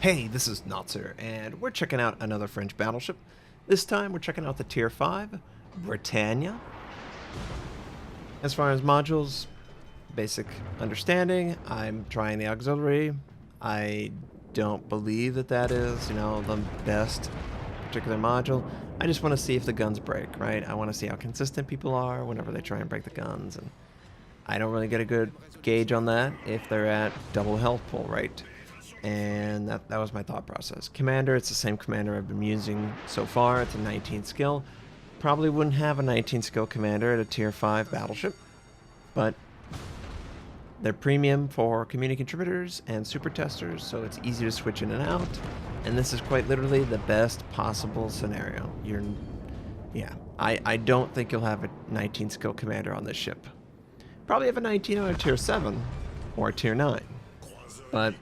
Hey, this is Notser, and we're checking out another French battleship. This time we're checking out the Tier 5, Bretagne. As far as modules, basic understanding, I'm trying the auxiliary. I don't believe that that is, the best particular module. I just want to see if the guns break, right? I want to see how consistent people are whenever they try and break the guns, and I don't really get a good gauge on that if they're at double health pool, right? And that was my thought process. Commander, it's the same commander I've been using so far. It's a 19 skill. Probably wouldn't have a 19 skill commander at a tier 5 battleship, but they're premium for community contributors and super testers, so it's easy to switch in and out. And this is quite literally the best possible scenario. I don't think you'll have a 19 skill commander on this ship. Probably have a 19 on a tier 7 or a tier 9, but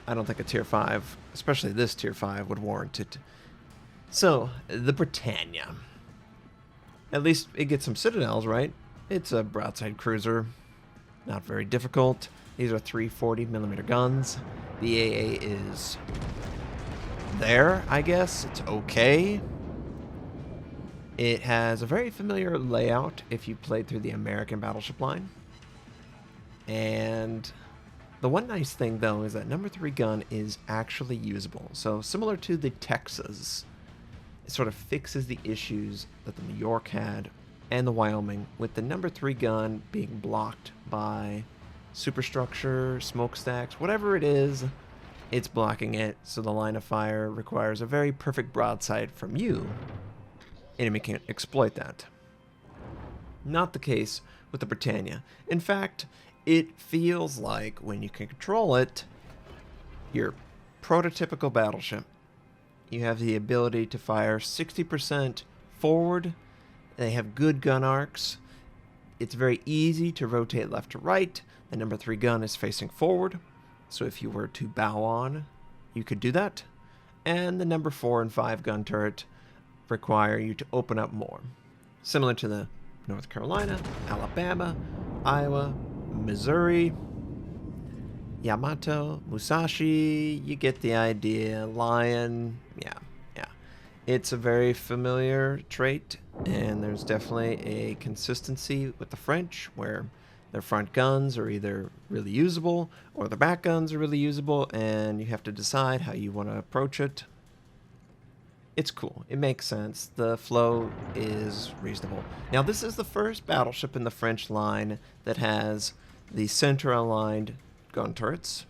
I don't think a tier 5, especially this tier 5, would warrant it. So, the Bretagne. At least it gets some citadels, right? It's a broadside cruiser. Not very difficult. These are 340mm guns. The AA is there, I guess. It's okay. It has a very familiar layout if you played through the American Battleship line. And the one nice thing, though, is that number 3 gun is actually usable. So similar to the Texas, it sort of fixes the issues that the New York had and the Wyoming with the number 3 gun being blocked by superstructure, smokestacks, whatever it is, it's blocking it. So the line of fire requires a very perfect broadside from you. Enemy can't exploit that. Not the case with the Bretagne. In fact, it feels like, when you can control it, your prototypical battleship, you have the ability to fire 60% forward. They have good gun arcs. It's very easy to rotate left to right. The number 3 gun is facing forward, so if you were to bow on, you could do that. And the number 4 and 5 gun turret require you to open up more. Similar to the North Carolina, Alabama, Iowa, Missouri, Yamato, Musashi, you get the idea. Lion, yeah. It's a very familiar trait, and there's definitely a consistency with the French, where their front guns are either really usable, or their back guns are really usable, and you have to decide how you want to approach it. It's cool. It makes sense. The flow is reasonable. Now, this is the first battleship in the French line that has the center-aligned gun turrets.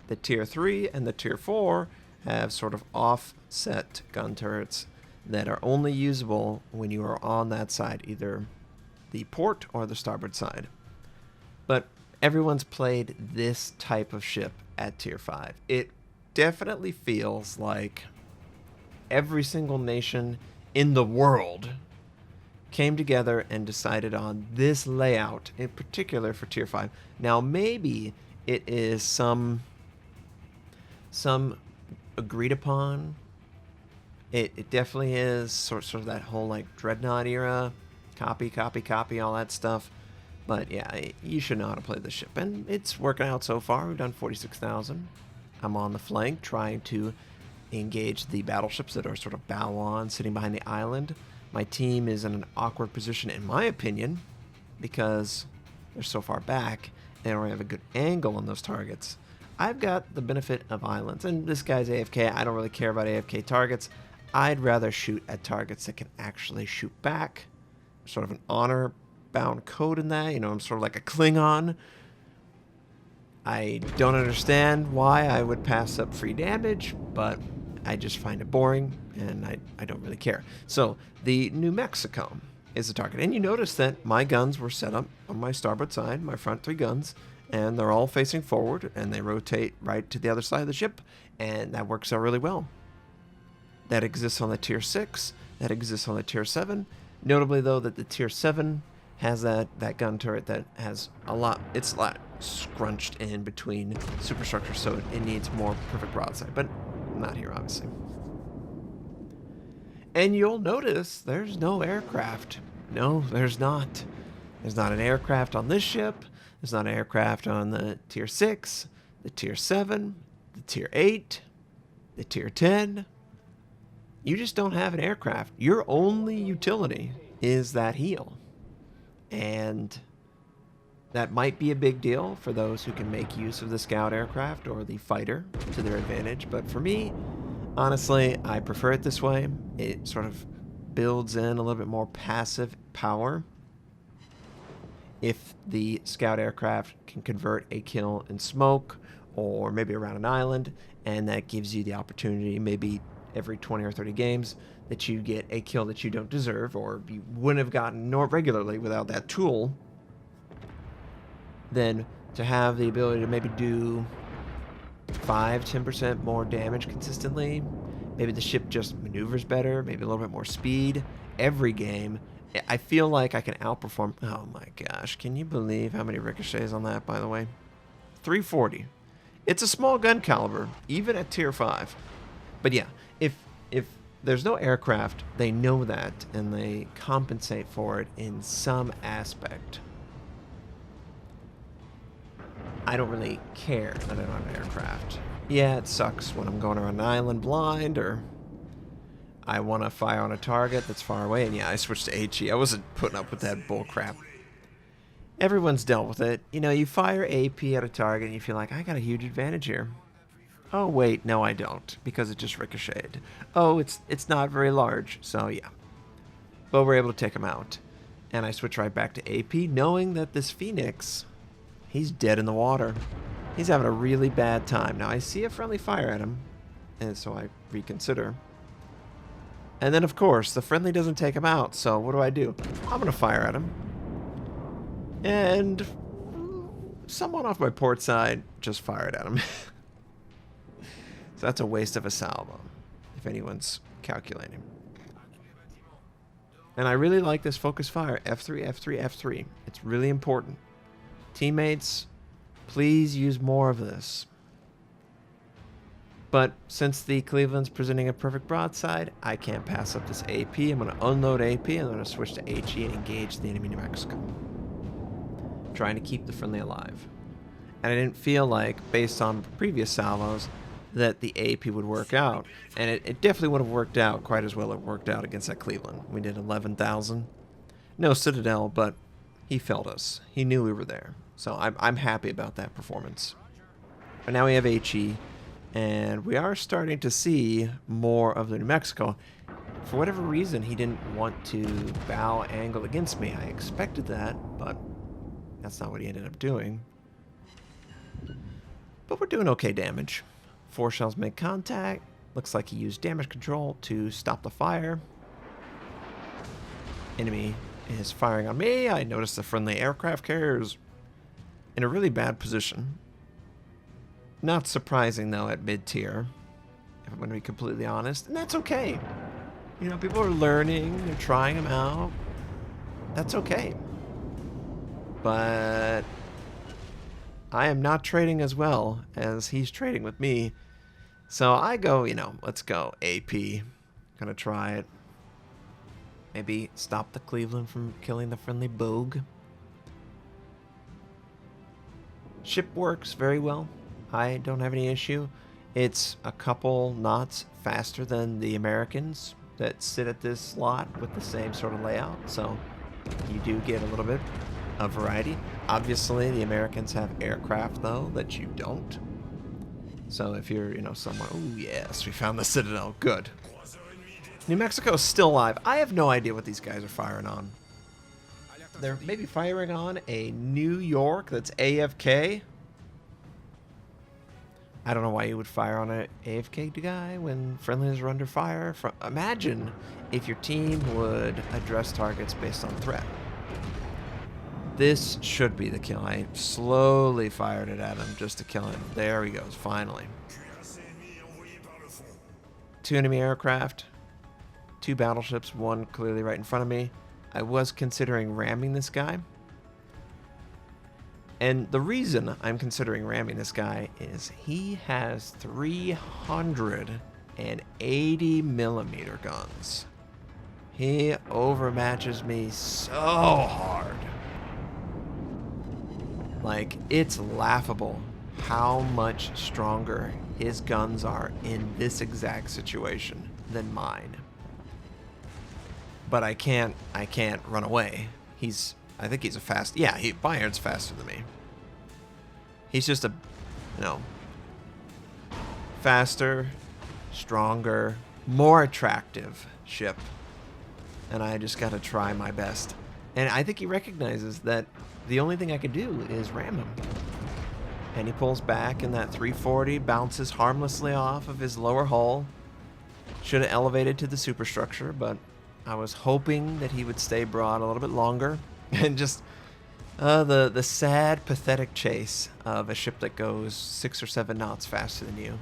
The Tier 3 and the Tier 4 have sort of offset gun turrets that are only usable when you are on that side, either the port or the starboard side. But everyone's played this type of ship at Tier 5. It definitely feels like every single nation in the world came together and decided on this layout, in particular for Tier 5. Now, maybe it is some agreed upon. It definitely is sort of that whole, like, Dreadnought era, copy, all that stuff. But yeah, you should know how to play this ship, and it's working out so far. We've done 46,000. I'm on the flank trying to engage the battleships that are sort of bow on, sitting behind the island. My team is in an awkward position, in my opinion, because they're so far back and I don't have a good angle on those targets. I've got the benefit of islands, and this guy's AFK. I don't really care about AFK targets. I'd rather shoot at targets that can actually shoot back. Sort of an honor-bound code in that. I'm sort of like a Klingon. I don't understand why I would pass up free damage, but I just find it boring, and I don't really care. So, the New Mexico is the target. And you notice that my guns were set up on my starboard side, my front 3 guns, and they're all facing forward, and they rotate right to the other side of the ship, and that works out really well. That exists on the Tier 6, that exists on the Tier 7. Notably, though, that the Tier 7 has that gun turret that has it's a lot scrunched in between superstructure, so it needs more perfect broadside, but not here, obviously. And you'll notice there's no aircraft. No, there's not. There's not an aircraft on this ship. There's not an aircraft on the Tier 6, the Tier 7, the Tier 8. The tier 10, you just don't have an aircraft. Your only utility is that heal. And that might be a big deal for those who can make use of the scout aircraft or the fighter to their advantage. But for me, honestly, I prefer it this way. It sort of builds in a little bit more passive power. If the scout aircraft can convert a kill in smoke or maybe around an island, and that gives you the opportunity maybe every 20 or 30 games that you get a kill that you don't deserve or you wouldn't have gotten regularly without that tool, then to have the ability to maybe do 5-10% more damage consistently, maybe the ship just maneuvers better, maybe a little bit more speed every game, I feel like I can outperform. Oh my gosh, can you believe how many ricochets on that, by the way? 340. It's a small gun caliber, even at tier 5. But yeah, if there's no aircraft, they know that, and they compensate for it in some aspect. I don't really care that I don't have an aircraft. Yeah, it sucks when I'm going around an island blind, or I want to fire on a target that's far away, and yeah, I switched to HE. I wasn't putting up with that bull crap. Everyone's dealt with it. You know, you fire AP at a target and you feel like, I got a huge advantage here. Oh, wait, no I don't, because it just ricocheted. Oh, it's not very large, so yeah. But we're able to take him out. And I switch right back to AP, knowing that this Phoenix, he's dead in the water. He's having a really bad time. Now, I see a friendly fire at him, and so I reconsider. And then, of course, the friendly doesn't take him out, so what do? I'm going to fire at him. And someone off my port side just fired at him. So that's a waste of a salvo, if anyone's calculating. And I really like this focus fire, F3, F3, F3. It's really important. Teammates, please use more of this. But since the Cleveland's presenting a perfect broadside, I can't pass up this AP. I'm going to unload AP and I'm going to switch to HE and engage the enemy New Mexico. Trying to keep the friendly alive. And I didn't feel like, based on previous salvos, that the AP would work out. And it definitely would have worked out quite as well as it worked out against that Cleveland. We did 11,000. No Citadel, but he felt us. He knew we were there. So I'm happy about that performance. But now we have HE. And we are starting to see more of the New Mexico. For whatever reason, he didn't want to bow angle against me. I expected that, but that's not what he ended up doing. But we're doing okay damage. 4 shells make contact. Looks like he used damage control to stop the fire. Enemy is firing on me. I noticed the friendly aircraft carrier is in a really bad position. Not surprising, though, at mid-tier, if I'm going to be completely honest. And that's okay. You know, people are learning. They're trying them out. That's okay. But I am not trading as well as he's trading with me. So I go, you know, let's go AP. Gonna try it. Maybe stop the Cleveland from killing the friendly Bogue. Ship works very well. I don't have any issue. It's a couple knots faster than the Americans that sit at this slot with the same sort of layout. So you do get a little bit of variety. Obviously, the Americans have aircraft, though, that you don't. So if you're, you know, somewhere... Oh, yes, we found the Citadel. Good. New Mexico's still alive. I have no idea what these guys are firing on. They're maybe firing on a New York that's AFK. I don't know why you would fire on an AFK guy when friendlies are under fire. Imagine if your team would address targets based on threat. This should be the kill. I slowly fired it at him just to kill him. There he goes, finally. 2 enemy aircraft, 2 battleships, 1 clearly right in front of me. I was considering ramming this guy. And the reason I'm considering ramming this guy is he has 380 millimeter guns. He overmatches me so hard. Like, it's laughable how much stronger his guns are in this exact situation than mine. But I can't run away. I think he's a fast, yeah, Bayard's faster than me. He's just a, faster, stronger, more attractive ship. And I just gotta try my best. And I think he recognizes that the only thing I can do is ram him. And he pulls back, and that 340 bounces harmlessly off of his lower hull. Should have elevated to the superstructure, but I was hoping that he would stay broad a little bit longer. And just the sad, pathetic chase of a ship that goes 6 or 7 knots faster than you.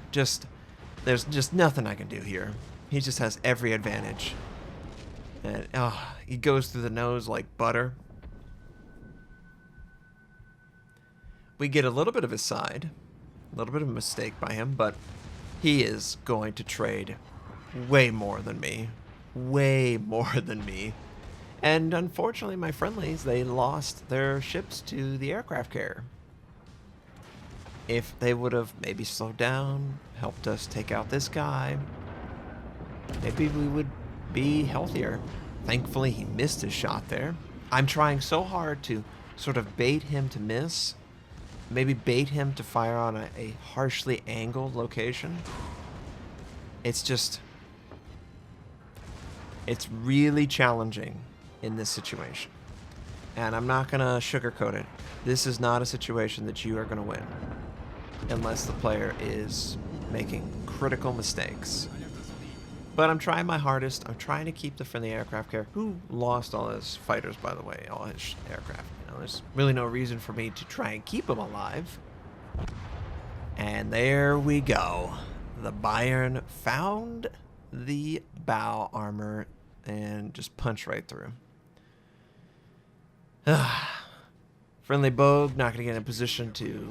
There's just nothing I can do here. He just has every advantage. And he goes through the nose like butter. We get a little bit of his side, a little bit of a mistake by him, but he is going to trade way more than me. Way more than me. And unfortunately, my friendlies, they lost their ships to the aircraft carrier. If they would have maybe slowed down, helped us take out this guy, maybe we would be healthier. Thankfully, he missed his shot there. I'm trying so hard to sort of bait him to miss. Maybe bait him to fire on a harshly angled location. It's really challenging in this situation. And I'm not going to sugarcoat it. This is not a situation that you are going to win unless the player is making critical mistakes. But I'm trying my hardest. I'm trying to keep the friendly aircraft carrier, who lost all his fighters, by the way, all his aircraft. There's really no reason for me to try and keep him alive. And there we go. The Bayern found the bow armor and just punched right through. Friendly Bogue not going to get in a position to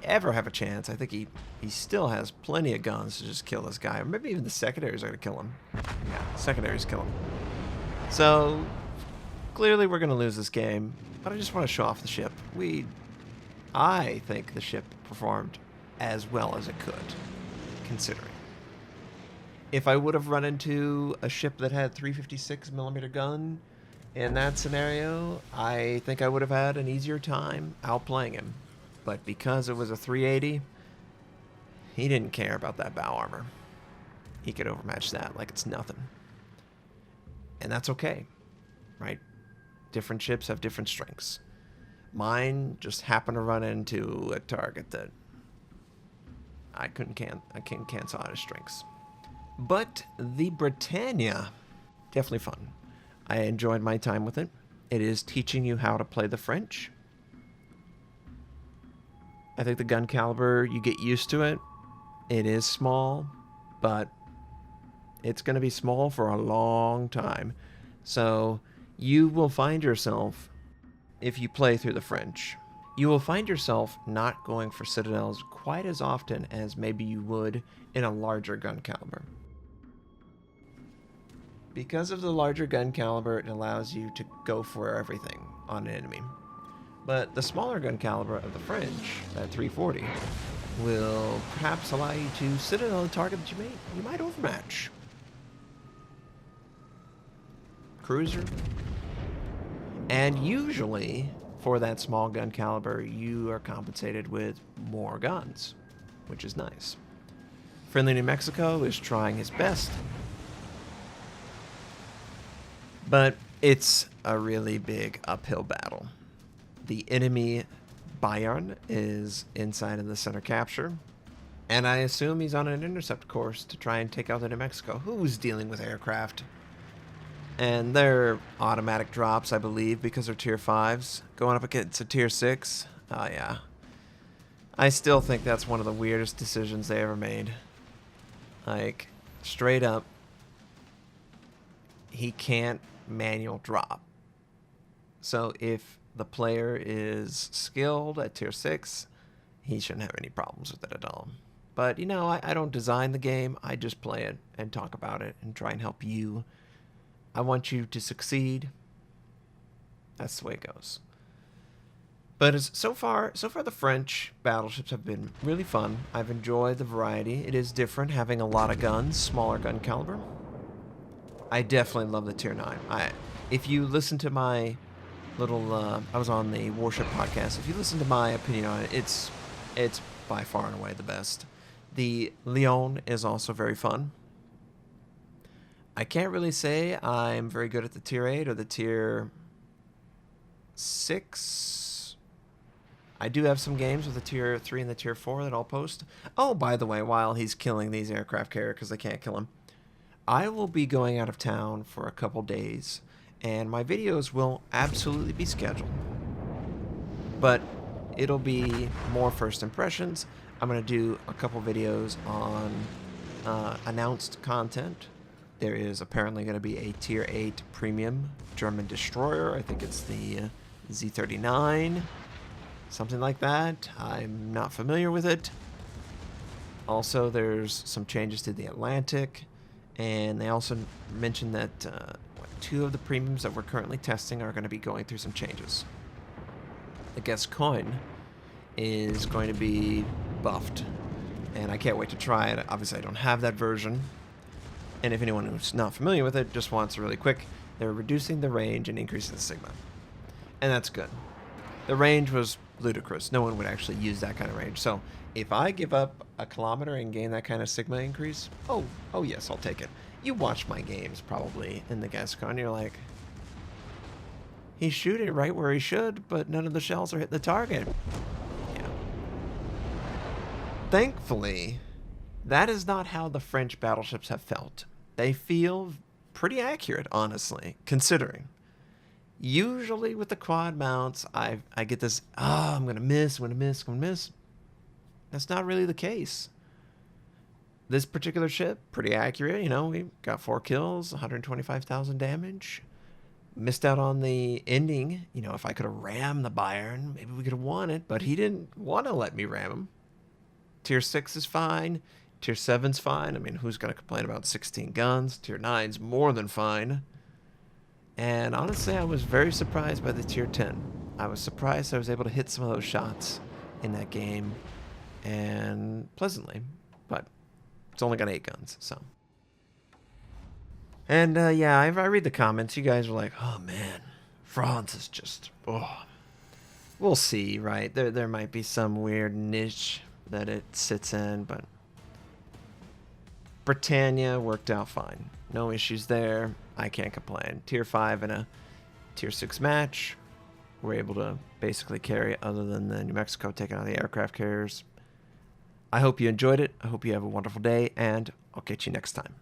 ever have a chance. I think he still has plenty of guns to just kill this guy. Or maybe even the secondaries are going to kill him. Yeah, secondaries kill him. So clearly we're going to lose this game, but I just want to show off the ship. I think the ship performed as well as it could, considering. If I would have run into a ship that had 356mm gun in that scenario, I think I would have had an easier time outplaying him. But because it was a 380, he didn't care about that bow armor. He could overmatch that like it's nothing. And that's okay, right? Different ships have different strengths. Mine just happened to run into a target that I couldn't cancel out his strengths. But the Bretagne, definitely fun. I enjoyed my time with it. It is teaching you how to play the French. I think the gun caliber, you get used to it. It is small, but it's going to be small for a long time. So you will find yourself, if you play through the French, you will find yourself not going for citadels quite as often as maybe you would in a larger gun caliber. Because of the larger gun caliber, it allows you to go for everything on an enemy. But the smaller gun caliber of the French, that 340, will perhaps allow you to citadel a target that you might overmatch. Cruiser. And usually, for that small gun caliber, you are compensated with more guns, which is nice. Friendly New Mexico is trying his best, but it's a really big uphill battle. The enemy Bayern is inside of the center capture, and I assume he's on an intercept course to try and take out the New Mexico, who's dealing with aircraft. And they're automatic drops, I believe, because they're tier 5s. Going up against a tier 6. Oh, yeah. I still think that's one of the weirdest decisions they ever made. Like, straight up, he can't manual drop. So if the player is skilled at tier 6, he shouldn't have any problems with it at all. But, you know, I don't design the game. I just play it and talk about it and try and help you. I want you to succeed. That's the way it goes. But so far the French battleships have been really fun. I've enjoyed the variety. It is different having a lot of guns, smaller gun caliber. I definitely love the Tier 9. If you listen to my little, I was on the Warship podcast. If you listen to my opinion on it, it's by far and away the best. The Lyon is also very fun. I can't really say I'm very good at the Tier 8 or the Tier 6. I do have some games with the Tier 3 and the Tier 4 that I'll post. Oh, by the way, while he's killing these aircraft carriers because I can't kill him, I will be going out of town for a couple days, and my videos will absolutely be scheduled. But it'll be more first impressions. I'm going to do a couple videos on announced content. There is apparently going to be a Tier 8 premium German destroyer. I think it's the Z39. Something like that. I'm not familiar with it. Also, there's some changes to the Atlantic. And they also mentioned that 2 of the premiums that we're currently testing are going to be going through some changes. The guest coin is going to be buffed. And I can't wait to try it. Obviously, I don't have that version. And if anyone who's not familiar with it just wants really quick, they're reducing the range and increasing the sigma. And that's good. The range was ludicrous. No one would actually use that kind of range. So if I give up a kilometer and gain that kind of sigma increase, oh yes, I'll take it. You watch my games probably in the Gascon, you're like, he's shooting right where he should, but none of the shells are hitting the target. Yeah. Thankfully, that is not how the French battleships have felt. They feel pretty accurate, honestly, considering. Usually with the quad mounts, I get this, I'm going to miss. That's not really the case. This particular ship, pretty accurate. We got 4 kills, 125,000 damage. Missed out on the ending. If I could have rammed the Bayern, maybe we could have won it, but he didn't want to let me ram him. Tier 6 is fine. Tier 7's fine. I mean, who's going to complain about 16 guns? Tier 9's more than fine. And honestly, I was very surprised by the Tier 10. I was surprised I was able to hit some of those shots in that game, and pleasantly, but it's only got 8 guns, so. And yeah, I read the comments. You guys are like, oh man, France is just, oh. We'll see, right? There might be some weird niche that it sits in, but Bretagne worked out fine. No issues there. I can't complain. Tier 5 in a Tier 6 match. We're able to basically carry it other than the New Mexico taking on the aircraft carriers. I hope you enjoyed it. I hope you have a wonderful day, and I'll catch you next time.